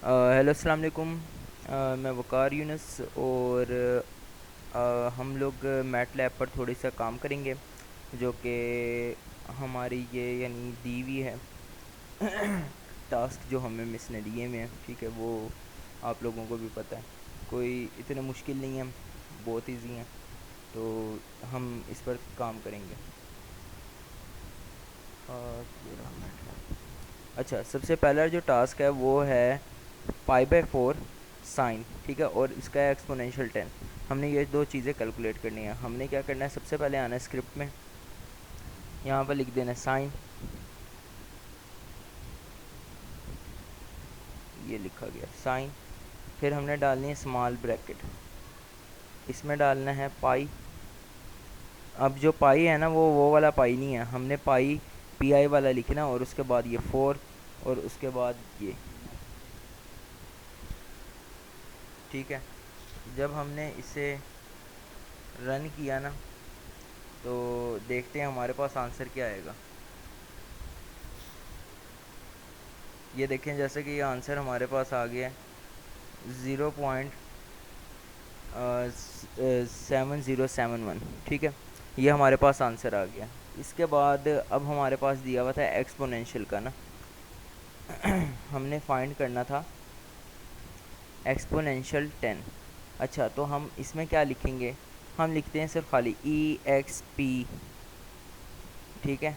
Hello अस्सलाम वालेकुम। मैं वकार यूनुस और हम लोग मैट लैब पर थोड़ी सा काम करेंगे जो कि हमारी ये यानी दी हुई है टास्क जो हमें मिस ने दिए हुए हैं। ठीक है, वो आप लोगों को भी पता है, कोई इतने मुश्किल नहीं है, बहुत इजी हैं। तो हम इस पर काम करेंगे। ये रहा MATLAB। अच्छा, सबसे पहला जो टास्क है वो है पाई बाय 4 साइन। ठीक है, और इसका है एक्सपोनेंशियल 10। हमने ये दो चीज़ें कैलकुलेट करनी है। हमने क्या करना है, सबसे पहले आना है स्क्रिप्ट में, यहाँ पर लिख देना है साइन। ये लिखा गया साइन। फिर हमने डालनी है स्मॉल ब्रैकेट, इसमें डालना है पाई। अब जो पाई है ना, वो वाला पाई नहीं है, हमने पाई PI वाला लिखना, और उसके बाद ये 4, और उसके बाद ये। ठीक है, जब हमने इसे रन किया ना, तो देखते हैं हमारे पास आंसर क्या आएगा। ये देखें, जैसे कि ये आंसर हमारे पास आ गया है 0.7071। ठीक है, ये हमारे पास आंसर आ गया। इसके बाद अब हमारे पास दिया हुआ था एक्सपोनेंशियल का ना, हमने फाइंड करना था एक्सपोनेंशियल 10। अच्छा, तो हम इसमें क्या लिखेंगे, हम लिखते हैं सिर्फ खाली EXP। ठीक है,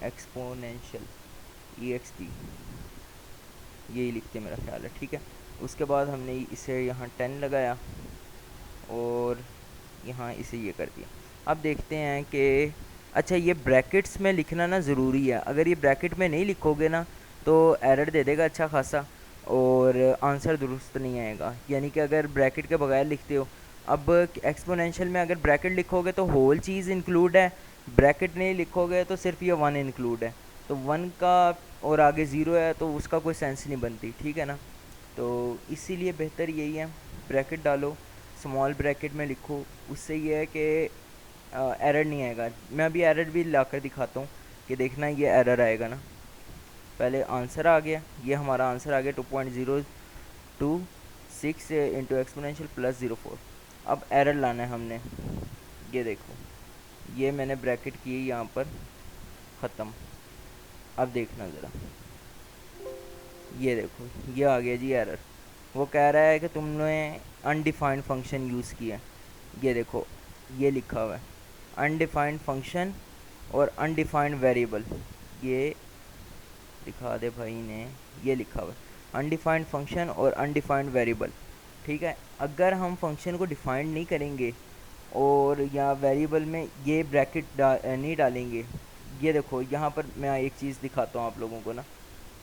एक्सपोनेंशियल EXP, यही लिखते मेरा ख्याल है। ठीक है, उसके बाद हमने इसे यहाँ 10 लगाया और यहाँ इसे ये कर दिया। अब देखते हैं कि अच्छा, ये ब्रैकेट्स में लिखना ना ज़रूरी है। अगर ये ब्रैकेट में नहीं लिखोगे ना, तो एरर दे देगा अच्छा खासा, और आंसर दुरुस्त नहीं आएगा। यानी कि अगर ब्रैकेट के बगैर लिखते हो, अब एक्सपोनेंशियल में अगर ब्रैकेट लिखोगे तो होल चीज़ इंक्लूड है, ब्रैकेट नहीं लिखोगे तो सिर्फ ये वन इंक्लूड है। तो वन का और आगे ज़ीरो है तो उसका कोई सेंस नहीं बनती। ठीक है ना, तो इसीलिए बेहतर यही है, ब्रैकेट डालो, स्मॉल ब्रैकेट में लिखो। उससे ये है कि एरर नहीं आएगा। मैं अभी एरर भी ला कर दिखाता हूँ कि देखना ये एरर आएगा ना। पहले आंसर आ गया, ये हमारा आंसर आ गया 2.026 इंटू एक्सपोनेंशियल प्लस 04। अब एरर लाना है हमने। ये देखो, ये मैंने ब्रैकेट की यहाँ पर ख़त्म। अब देखना ज़रा, ये देखो ये आ गया जी एरर। वो कह रहा है कि तुमने अनडिफाइंड फंक्शन यूज़ किया। ये देखो, ये लिखा हुआ है अनडिफाइंड फंक्शन और अनडिफाइंड वेरिएबल। ये दिखा दे भाई ने, ये लिखा हुआ है अनडिफाइंड फंक्शन और अनडिफाइंड वेरिएबल। ठीक है, अगर हम फंक्शन को डिफाइंड नहीं करेंगे और या वेरिएबल में ये ब्रैकेट नहीं डालेंगे। ये देखो, यहाँ पर मैं एक चीज़ दिखाता हूँ आप लोगों को ना,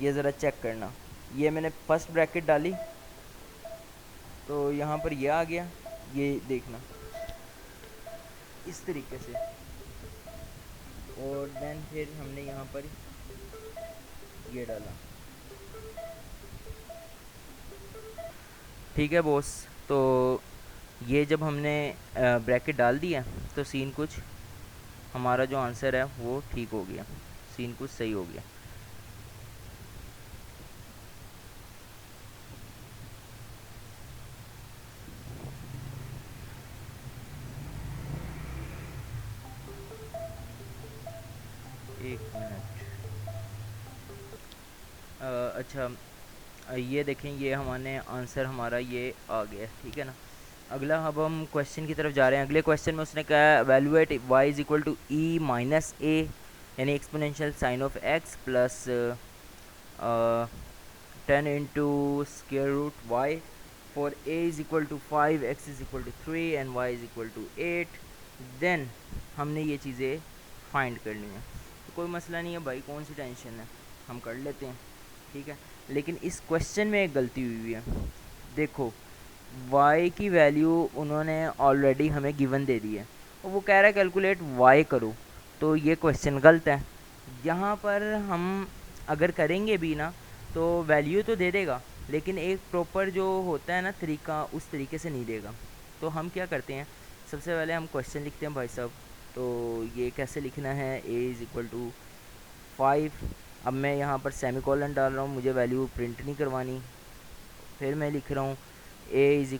ये ज़रा चेक करना। ये मैंने फर्स्ट ब्रैकेट डाली तो यहाँ पर ये आ गया, ये देखना इस तरीके से। और देन फिर हमने यहाँ पर ये डाला। ठीक है बॉस, तो ये जब हमने ब्रैकेट डाल दिया तो सीन कुछ, हमारा जो आंसर है वो ठीक हो गया, सीन कुछ सही हो गया। एक मिनट। अच्छा, ये देखें, ये हमारे आंसर हमारा ये आ गया। ठीक है ना, अगला अब हम क्वेश्चन की तरफ जा रहे हैं। अगले क्वेश्चन में उसने कहा evaluate y is equal to E minus A, यानी exponential sine of x plus 10 into square root Y for a is equal to 5, x is equal to 3 and y is equal to 8। Then हमने ये चीज़ें find करनी है। तो कोई मसला नहीं है भाई, कौन सी टेंशन है, हम कर लेते हैं। ठीक है, लेकिन इस क्वेश्चन में एक गलती हुई हुई है। देखो, y की वैल्यू उन्होंने ऑलरेडी हमें गिवन दे दी है, और वो कह रहा है कैलकुलेट y करो। तो ये क्वेश्चन गलत है। यहाँ पर हम अगर करेंगे भी ना, तो वैल्यू तो दे देगा, लेकिन एक प्रॉपर जो होता है ना तरीका, उस तरीके से नहीं देगा। तो हम क्या करते हैं, सबसे पहले हम क्वेश्चन लिखते हैं भाई साहब। तो ये कैसे लिखना है, a इज़ इक्वल टू 5, अब मैं यहाँ पर सेमीकोलन डाल रहा हूँ, मुझे वैल्यू प्रिंट नहीं करवानी। फिर मैं लिख रहा हूँ x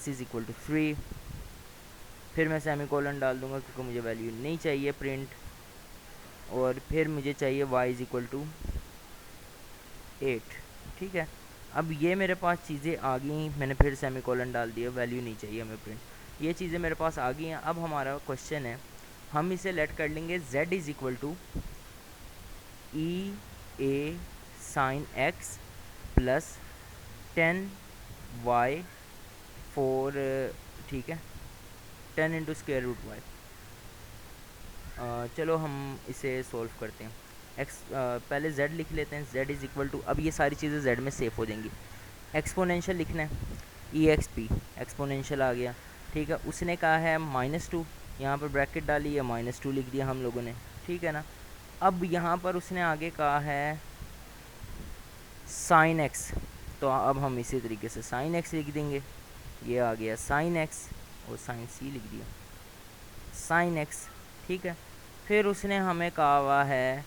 इज़ इक्वल टू 3, फिर मैं सेमीकोलन डाल दूँगा क्योंकि मुझे वैल्यू नहीं चाहिए प्रिंट, और फिर मुझे चाहिए y इज़ इक्वल टू 8। ठीक है, अब ये मेरे पास चीज़ें आ गई, मैंने फिर सेमीकोलन डाल दिया, वैल्यू नहीं चाहिए हमें प्रिंट, ये चीज़ें मेरे पास आ गई हैं। अब हमारा क्वेश्चन है, हम इसे लेट कर लेंगे z is equal to E A sine X plus 10y four, ठीक है, 10 इंटू स्क्वेयर रूट वाई। चलो हम इसे सॉल्व करते हैं। पहले z लिख लेते हैं, z इज़ इक्वल टू, अब ये सारी चीज़ें z में सेव हो जाएंगी। एक्सपोनेंशियल लिखना है, ई एक्स पी, एक्सपोनेंशियल आ गया। ठीक है, उसने कहा है -2, यहाँ पर ब्रैकेट डाली है, -2 लिख दिया हम लोगों ने। ठीक है ना, अब यहाँ पर उसने आगे कहा है साइन एक्स, तो अब हम इसी तरीके से साइन एक्स लिख देंगे। ये आ गया साइन एक्स, और साइन सी लिख दिया, साइन एक्स। ठीक है, फिर उसने हमें कहा हुआ है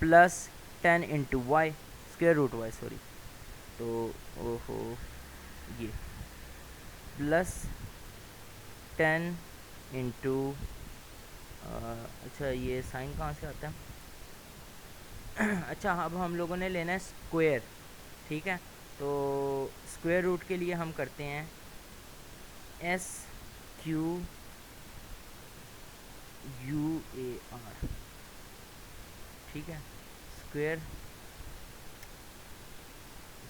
plus 10 into Y, square root Y sorry, तो ओहो ये प्लस 10 इंटू, अच्छा ये साइन कहाँ से आता है अच्छा, अब हम लोगों ने लेना है स्क्वायर। ठीक है, तो स्क्वायर रूट के लिए हम करते हैं S Q U A R. ठीक है, स्क्वायर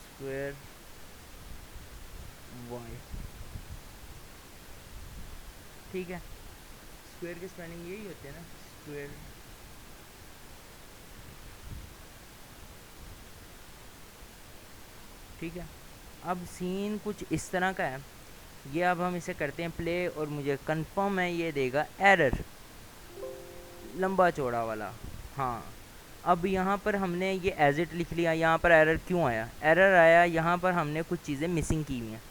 स्क्वायर वाई। ठीक है, स्क्वायर की स्पेलिंग यही होती है ना, स्क्वायर। ठीक है, अब सीन कुछ इस तरह का है, ये अब हम इसे करते हैं प्ले, और मुझे कंफर्म है ये देगा एरर, लंबा चौड़ा वाला। हाँ, अब यहाँ पर हमने ये एज इट लिख लिया, यहाँ पर एरर क्यों आया? एरर आया यहाँ पर हमने कुछ चीज़ें मिसिंग की हुई हैं।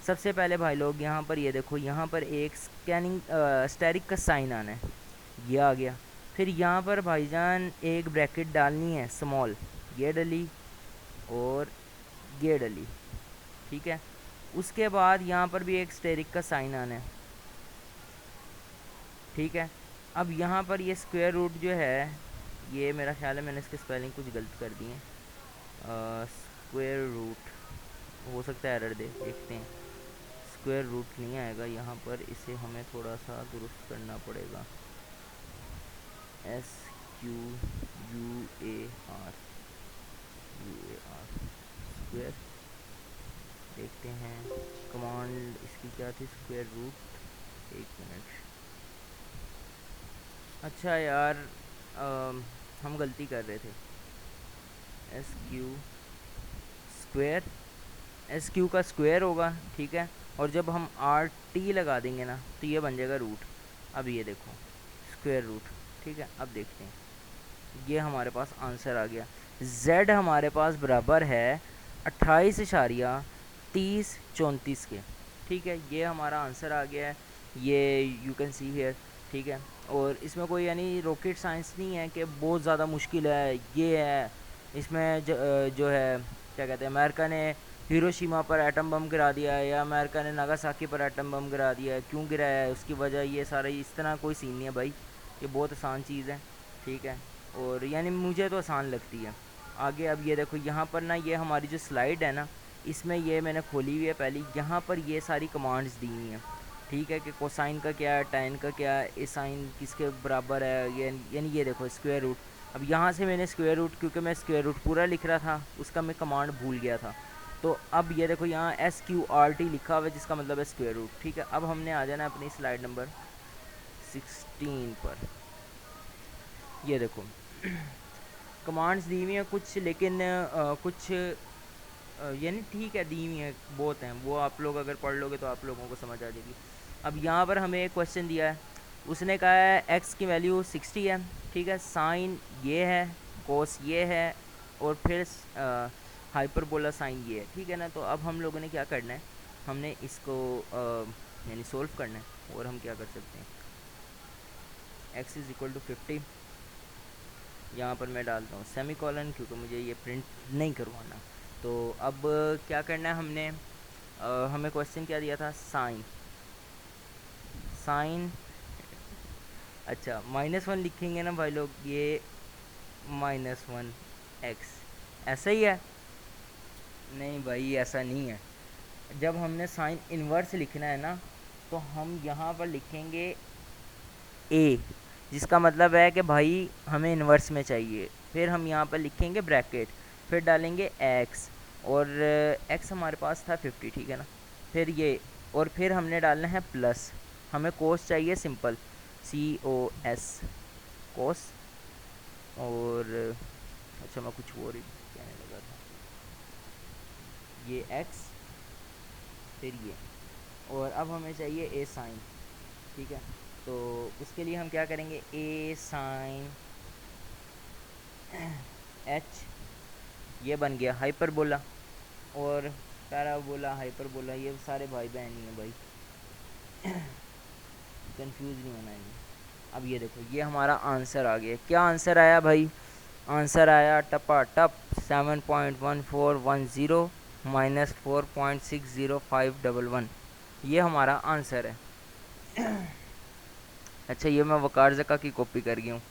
सबसे पहले भाई लोग यहाँ पर ये देखो, यहाँ पर एक स्कैनिंग स्टेरिक का साइन आना है, ये आ गया। फिर यहाँ पर भाईजान एक ब्रैकेट डालनी है स्मॉल, ये डली और ये डली। ठीक है, उसके बाद यहाँ पर भी एक स्टेरिक का साइन आना है। ठीक है, अब यहाँ पर ये स्क्वायर रूट जो है, ये मेरा ख्याल है मैंने इसके स्पेलिंग कुछ गलत कर दिए हैं। स्क्वायर रूट हो सकता है एरर दे, देखते हैं। स्क्वायर रूट नहीं आएगा यहाँ पर, इसे हमें थोड़ा सा दुरुस्त करना पड़ेगा। S Q U A R square, देखते हैं कमांड इसकी क्या थी, स्क्वायर रूट। एक मिनट, अच्छा यार हम गलती कर रहे थे। S Q square, S Q का स्क्वायर होगा। ठीक है, और जब हम आर टी लगा देंगे ना, तो ये बन जाएगा रूट। अब ये देखो स्क्वायर रूट। ठीक है, अब देखते हैं, ये हमारे पास आंसर आ गया। z हमारे पास बराबर है 28.3034 के। ठीक है, ये हमारा आंसर आ गया है, ये यू कैन सी हियर। ठीक है, और इसमें कोई यानी रॉकेट साइंस नहीं है कि बहुत ज़्यादा मुश्किल है। ये है इसमें जो है क्या कहते हैं, अमेरिका ने हिरोशिमा पर एटम बम गिरा दिया है, या अमेरिका ने नागासाकी पर एटम बम गिरा दिया है, क्यों गिराया है, उसकी वजह ये सारा, इस तरह कोई सीन नहीं है भाई, ये बहुत आसान चीज़ है। ठीक है, और यानी मुझे तो आसान लगती है। आगे अब ये देखो, यहाँ पर ना ये हमारी जो स्लाइड है ना, इसमें ये मैंने खोली हुई है पहले, यहाँ पर ये सारी कमांड्स दी हुई हैं। ठीक है, कि कोसाइन का क्या है, टाइन का क्या है, ए साइन किसके बराबर है, ये यानी ये देखो स्क्वायर रूट। अब यहाँ से मैंने स्क्वायर रूट, क्योंकि मैं स्क्वायर रूट पूरा लिख रहा था, उसका मैं कमांड भूल गया था, तो अब ये देखो यहाँ एस क्यू आर टी लिखा हुआ है, जिसका मतलब है स्क्वायर रूट। ठीक है, अब हमने आ जाना अपनी स्लाइड नंबर 16 पर। ये देखो कमांड्स दी हुई हैं कुछ, लेकिन कुछ यानी ठीक है दी हुई हैं, बहुत हैं, वो आप लोग अगर पढ़ लोगे तो आप लोगों को समझ आ जाएगी। अब यहाँ पर हमें एक क्वेश्चन दिया है, उसने कहा है x की वैल्यू 60 है। ठीक है, साइन ये है, कोस ये है, और फिर हाइपरबोला साइन ये है। ठीक है ना, तो अब हम लोगों ने क्या करना है, हमने इसको यानी सोल्व करना है। और हम क्या कर सकते हैं, x इज़ इक्वल टू 50, यहाँ पर मैं डालता हूँ सेमी कॉलन क्योंकि मुझे ये प्रिंट नहीं करवाना। तो अब क्या करना है हमने, हमें क्वेश्चन क्या दिया था, साइन, साइन, अच्छा -1 लिखेंगे ना भाई लोग, ये -1 x, ऐसा ही है? नहीं भाई ऐसा नहीं है। जब हमने साइन इन्वर्स लिखना है ना, तो हम यहाँ पर लिखेंगे a, जिसका मतलब है कि भाई हमें इन्वर्स में चाहिए। फिर हम यहाँ पर लिखेंगे ब्रैकेट, फिर डालेंगे x, और x हमारे पास था 50, ठीक है ना। फिर ये, और फिर हमने डालना है प्लस, हमें कोस चाहिए सिंपल, COS, कोस। और अच्छा मैं कुछ और ही कहने लगा था, ये x, फिर ये, और अब हमें चाहिए a साइन, ठीक है। तो उसके लिए हम क्या करेंगे, a साइन h, ये बन गया हाइपरबोला, और पैराबोला, हाइपरबोला, ये सारे भाई बहन ही हैं भाई, कंफ्यूज नहीं होना है। अब ये देखो, ये हमारा आंसर आ गया। क्या आंसर आया भाई, आंसर आया टपा टप 7.1410 -4.6051, ये हमारा आंसर है। अच्छा ये मैं वकार जका की कॉपी कर गया हूँ।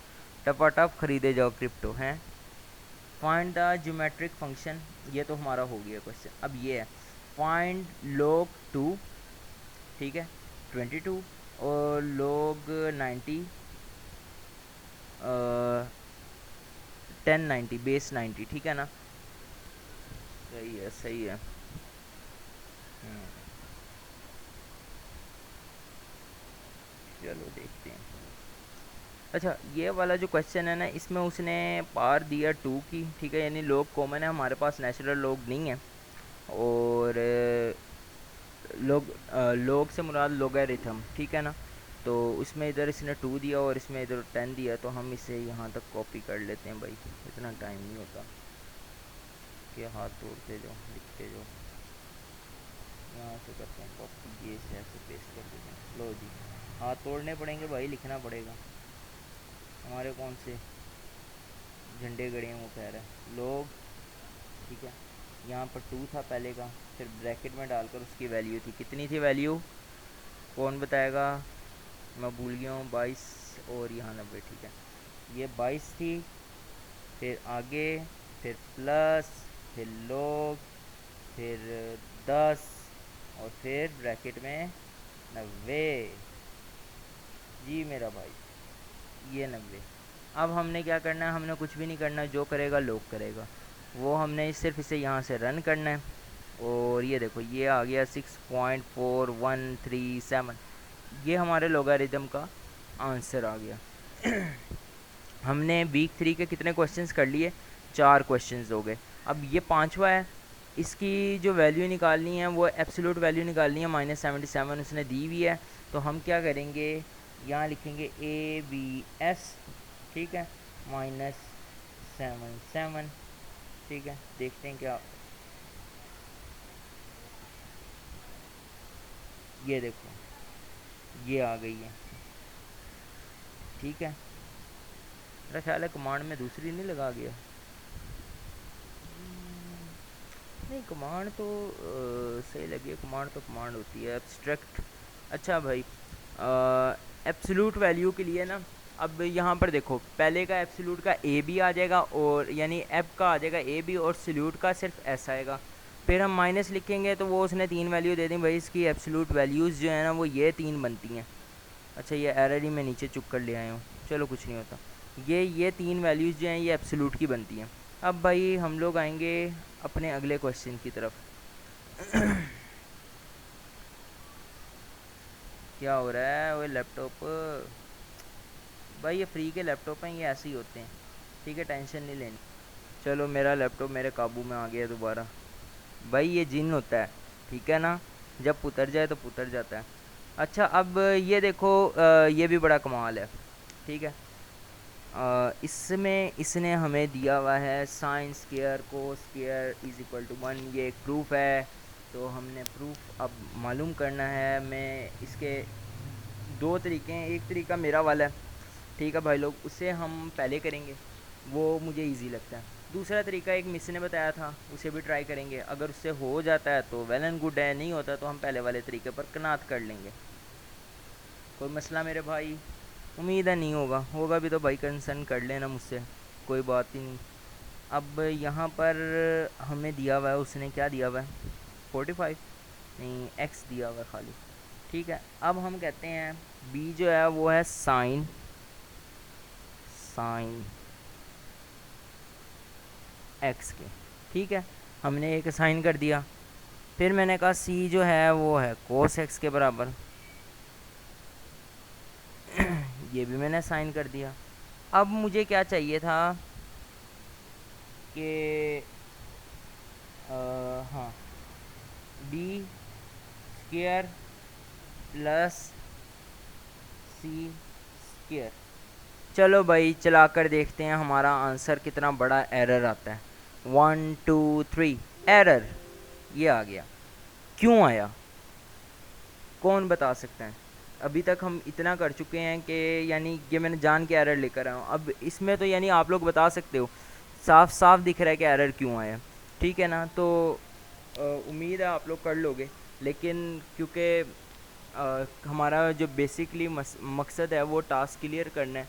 टपा टप खरीदे जाओ क्रिप्टो हैं। फाइंड द ज्योमेट्रिक फंक्शन, ये तो हमारा हो गया क्वेश्चन। अब ये है फाइंड log 2, ठीक है, 22, और log 90, 1090 बेस 90, ठीक है ना। सही है, सही है। चलो देखते हैं। अच्छा ये वाला जो क्वेश्चन है ना, इसमें उसने पार दिया 2 की, ठीक है, यानी लोग कॉमन है, हमारे पास नेचुरल लोग नहीं है। और लोग से मुराद लोगरिथम, ठीक है ना। तो उसमें इधर इसने 2 दिया और इसमें इधर 10 दिया, तो हम इसे यहाँ तक कॉपी कर लेते हैं भाई, इतना टाइम नहीं होता कि हाथ तोड़ते जाओ लिखते जाओ। यहाँ से करते हैं कॉपी, ये से ऐसे पेस्ट कर देते हैं। लो जी, हाथ तोड़ने पड़ेंगे भाई, लिखना पड़ेगा। हमारे कौन से झंडे गड़े हैं वो कह रहा है लोग, ठीक है। यहाँ पर 2 था पहले का, फिर ब्रैकेट में डालकर उसकी वैल्यू थी, कितनी थी वैल्यू, कौन बताएगा, मैं भूल गया हूँ, 22 और यहाँ 90, ठीक है। ये 22 थी, फिर आगे, फिर प्लस, फिर लोग, फिर 10, और फिर ब्रैकेट में 90, जी मेरा भाई, ये 90। अब हमने क्या करना है, हमने कुछ भी नहीं करना, जो करेगा लोग करेगा, वो हमने सिर्फ इसे यहाँ से रन करना है। और ये देखो ये आ गया 6.4137, ये हमारे लोगारिथम का आंसर आ गया। हमने वीक 3 के कितने क्वेश्चंस कर लिए, 4 क्वेश्चंस हो गए। अब ये पांचवा है, इसकी जो वैल्यू निकालनी है वो एब्सोल्यूट वैल्यू निकालनी है, -77 उसने दी हुई है। तो हम क्या करेंगे, यहाँ लिखेंगे ABS, ठीक है, -77, ठीक है। देखते हैं क्या, ये देखो ये आ गई है, ठीक है। मेरा ख्याल है कमांड में दूसरी नहीं लगा गया, नहीं कमांड तो सही लगी है, कमांड तो कमांड होती है, एब्स्ट्रैक्ट। अच्छा भाई, एब्सोल्यूट वैल्यू के लिए ना, अब यहाँ पर देखो पहले का एब्सोल्यूट का ए बी आ जाएगा, और यानी एप का आ जाएगा ए बी, और सल्यूट का सिर्फ एस आएगा। फिर हम माइनस लिखेंगे तो वो उसने 3 वैल्यू दे दी भाई, इसकी एब्सोल्यूट वैल्यूज़ जो है ना वो ये 3 बनती हैं। अच्छा ये एरर ही मैं नीचे चुक कर ले आया हूँ, चलो कुछ नहीं होता। ये 3 वैल्यूज़ जो हैं ये एब्सोल्यूट की बनती हैं। अब भाई हम लोग आएंगे अपने अगले क्वेश्चन की तरफ। क्या हो रहा है, वो लैपटॉप भाई, ये फ्री के लैपटॉप हैं, ये ऐसे ही होते हैं, ठीक है, टेंशन नहीं लेनी। चलो मेरा लैपटॉप मेरे काबू में आ गया दोबारा। भाई ये जिन होता है, ठीक है ना, जब उतर जाए तो उतर जाता है। अच्छा अब ये देखो, ये भी बड़ा कमाल है, ठीक है। इसमें इसने हमें दिया हुआ है साइन स्क्वायर को स्क्वायर इज इक्वल टू 1, ये एक प्रूफ है। तो हमने प्रूफ अब मालूम करना है। मैं इसके 2 तरीके हैं, एक तरीका मेरा वाला है, ठीक है भाई लोग, उसे हम पहले करेंगे, वो मुझे इजी लगता है। दूसरा तरीका एक मिस ने बताया था, उसे भी ट्राई करेंगे। अगर उससे हो जाता है तो वेल एंड गुड है, नहीं होता तो हम पहले वाले तरीके पर कनात कर लेंगे। कोई मसला मेरे भाई? उम्मीद है नहीं होगा, होगा भी तो भाई कंसर्न कर लेना मुझसे, कोई बात ही नहीं। अब यहाँ पर हमें दिया हुआ है, उसने क्या दिया हुआ है, 45 नहीं एक्स दिया हुआ है खाली। ठीक है, अब हम कहते हैं बी जो है वो है साइन साइन एक्स के। ठीक है, हमने एक साइन कर दिया। फिर मैंने कहा सी जो है वो है कोस एक्स के बराबर, ये भी मैंने साइन कर दिया। अब मुझे क्या चाहिए था कि हाँ, बी स्क्र प्लस सी स्क्र। चलो भाई चला कर देखते हैं हमारा आंसर कितना बड़ा एरर आता है। 1 2 3 एरर, ये आ गया। क्यों आया, कौन बता सकता है? अभी तक हम इतना कर चुके हैं कि यानी ये मैंने जान के एरर लेकर आया हूँ। अब इसमें तो यानी आप लोग बता सकते हो, साफ साफ दिख रहा है कि एरर क्यों आया। ठीक है ना, तो उम्मीद है आप लोग कर लोगे। लेकिन क्योंकि हमारा जो बेसिकली मकसद है वो टास्क क्लियर करना है,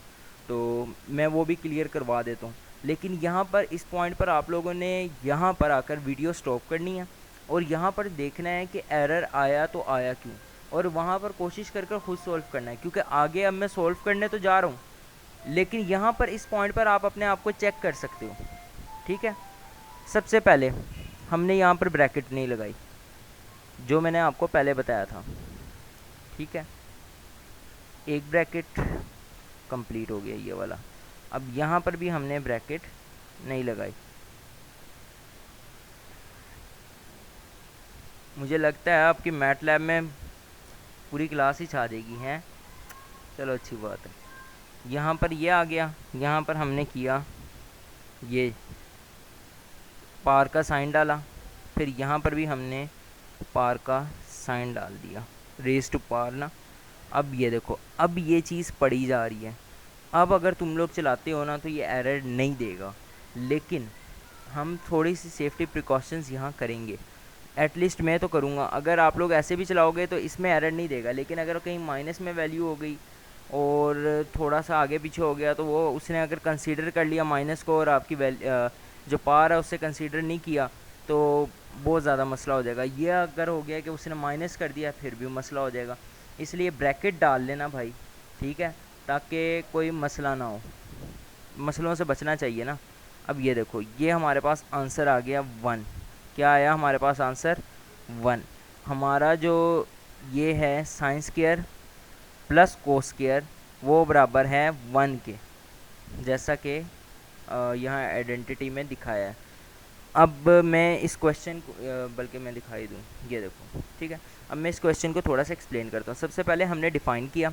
तो मैं वो भी क्लियर करवा देता हूँ। लेकिन यहाँ पर इस पॉइंट पर आप लोगों ने यहाँ पर आकर वीडियो स्टॉप करनी है और यहाँ पर देखना है कि एरर आया तो आया क्यों, और वहाँ पर कोशिश कर कर खुद सॉल्व करना है। क्योंकि आगे अब मैं सॉल्व करने तो जा रहा हूँ, लेकिन यहाँ पर इस पॉइंट पर आप अपने आप को चेक कर सकते हो। ठीक है, सबसे पहले हमने यहाँ पर ब्रैकेट नहीं लगाई, जो मैंने आपको पहले बताया था। ठीक है, एक ब्रैकेट कंप्लीट हो गया ये वाला। अब यहाँ पर भी हमने ब्रैकेट नहीं लगाई। मुझे लगता है आपकी मैटलैब में पूरी क्लास ही छा देगी हैं। चलो अच्छी बात है। यहाँ पर ये आ गया, यहाँ पर हमने किया ये पार का साइन डाला, फिर यहाँ पर भी हमने पार का साइन डाल दिया, रेस टू पार ना। अब ये देखो, अब ये चीज़ पड़ी जा रही है। अब अगर तुम लोग चलाते हो ना तो ये एरर नहीं देगा, लेकिन हम थोड़ी सी सेफ्टी प्रिकॉशंस यहाँ करेंगे। एटलीस्ट मैं तो करूँगा। अगर आप लोग ऐसे भी चलाओगे तो इसमें एरर नहीं देगा, लेकिन अगर कहीं माइनस में वैल्यू हो गई और थोड़ा सा आगे पीछे हो गया तो वो उसने अगर कंसीडर कर लिया माइनस को और आपकी जो पार है उससे कंसीडर नहीं किया तो बहुत ज़्यादा मसला हो जाएगा। ये अगर हो गया कि उसने माइनस कर दिया फिर भी मसला हो जाएगा। इसलिए ब्रैकेट डाल लेना भाई, ठीक है, ताकि कोई मसला ना हो। मसलों से बचना चाहिए ना। अब ये देखो, ये हमारे पास आंसर आ गया 1। क्या आया हमारे पास आंसर? 1। हमारा जो ये है sine square plus cos square वो बराबर है 1 के, जैसा कि यहाँ आइडेंटिटी में दिखाया है। अब मैं इस क्वेश्चन को बल्कि मैं दिखाई दूँ, ये देखो। ठीक है, अब मैं इस क्वेश्चन को थोड़ा सा एक्सप्लेन करता हूँ। सबसे पहले हमने डिफ़ाइन किया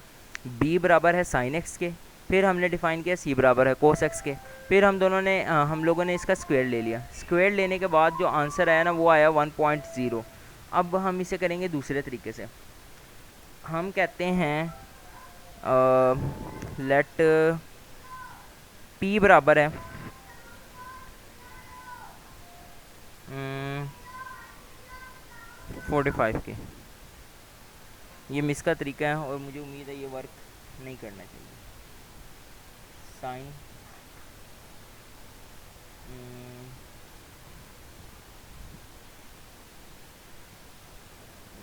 b बराबर है साइन एक्स के, फिर हमने डिफ़ाइन किया c बराबर है कोस एक्स के, फिर हम लोगों ने इसका स्क्वायर ले लिया। स्क्वायर लेने के बाद जो आंसर आया ना वो आया 1.0। अब हम इसे करेंगे दूसरे तरीके से। हम कहते हैं लेट p बराबर है 45 के। ये मिस का तरीका है और मुझे उम्मीद है ये वर्क नहीं करना चाहिए। साइन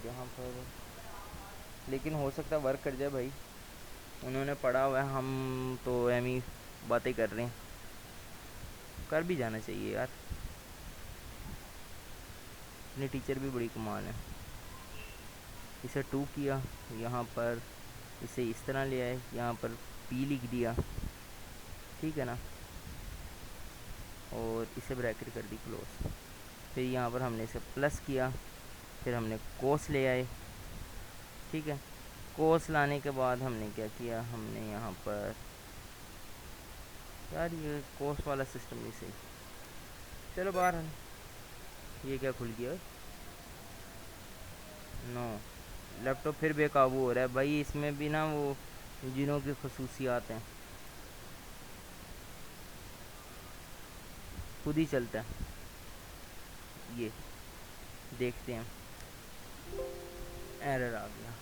यहाँ पर, लेकिन हो सकता है वर्क कर जाए भाई। उन्होंने पढ़ा हुआ है, हम तो एम ही बातें कर रहे हैं। कर भी जाना चाहिए यार, अपने टीचर भी बड़ी कमाल है। इसे 2 किया, यहाँ पर इसे इस तरह ले आए, यहाँ पर p लिख दिया, ठीक है ना, और इसे ब्रैकेट कर दी क्लोज। फिर यहाँ पर हमने इसे प्लस किया, फिर हमने कोस ले आए। ठीक है, कोस लाने के बाद हमने क्या किया, हमने यहाँ पर, यार ये कोस वाला सिस्टम नहीं सही। चलो बाहर, ये क्या खुल गया? नो, लैपटॉप फिर बेकाबू हो रहा है भाई। इसमें भी ना वो जिनों की खसूसियात हैं। खुद ही चलता है। ये देखते हैं, एरर आ गया।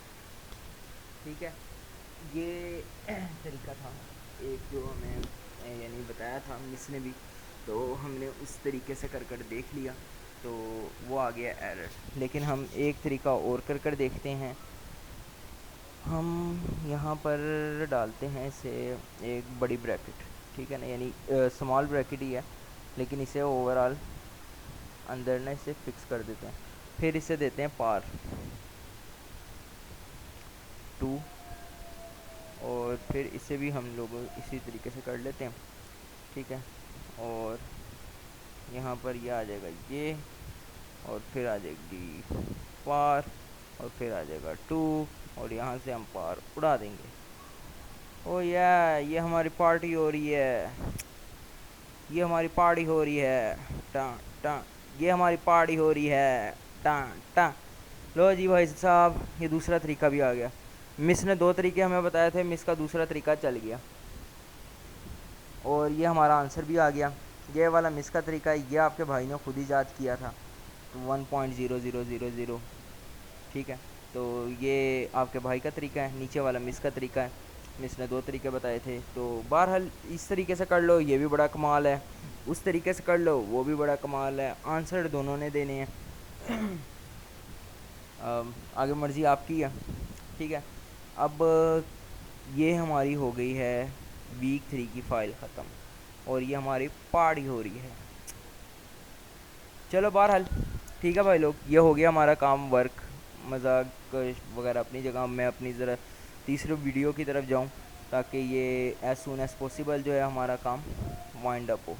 ठीक है, ये तरीका था एक जो हमें यानी बताया था मिस ने भी, तो हमने उस तरीके से कर कर देख लिया, तो वो आ गया एरर। लेकिन हम एक तरीका और कर कर देखते हैं। हम यहाँ पर डालते हैं इसे एक बड़ी ब्रैकेट, ठीक है ना, यानी स्मॉल ब्रैकेट ही है, लेकिन इसे ओवरऑल अंदर ना इसे फिक्स कर देते हैं। फिर इसे देते हैं पार 2, और फिर इसे भी हम लोग इसी तरीके से कर लेते हैं। ठीक है, और यहाँ पर ये आ जाएगा ये, और फिर आ जाएगी पार, और फिर आ जाएगा 2, और यहाँ से हम पार उड़ा देंगे। ओ या ये हमारी पार्टी हो रही है, ये हमारी पार्टी हो रही है, टा टा, ये हमारी पार्टी हो रही है, टा टा। लो जी भाई साहब, ये दूसरा तरीका भी आ गया। मिस ने 2 तरीके हमें बताए थे, मिस का दूसरा तरीका चल गया, और ये हमारा आंसर भी आ गया। ये वाला मिस का तरीका है, ये आपके भाई ने खुद ही याद किया था, तो 1.0000। ठीक है, तो ये आपके भाई का तरीका है, नीचे वाला मिस का तरीका है। मिस ने 2 तरीके बताए थे, तो बहरहाल इस तरीके से कर लो, ये भी बड़ा कमाल है, उस तरीके से कर लो, वो भी बड़ा कमाल है। आंसर दोनों ने देने हैं। आगे मर्ज़ी आपकी है। ठीक है, अब ये हमारी हो गई है वीक 3 की फ़ाइल ख़त्म, और ये हमारी पार्टी हो रही है। चलो बहरहाल ठीक है भाई लोग, ये हो गया हमारा काम वर्क। मजाक वगैरह अपनी जगह, मैं अपनी ज़रा तीसरे वीडियो की तरफ जाऊं, ताकि ये एज़ सून एज़ पॉसिबल जो है हमारा काम वाइंड अप हो।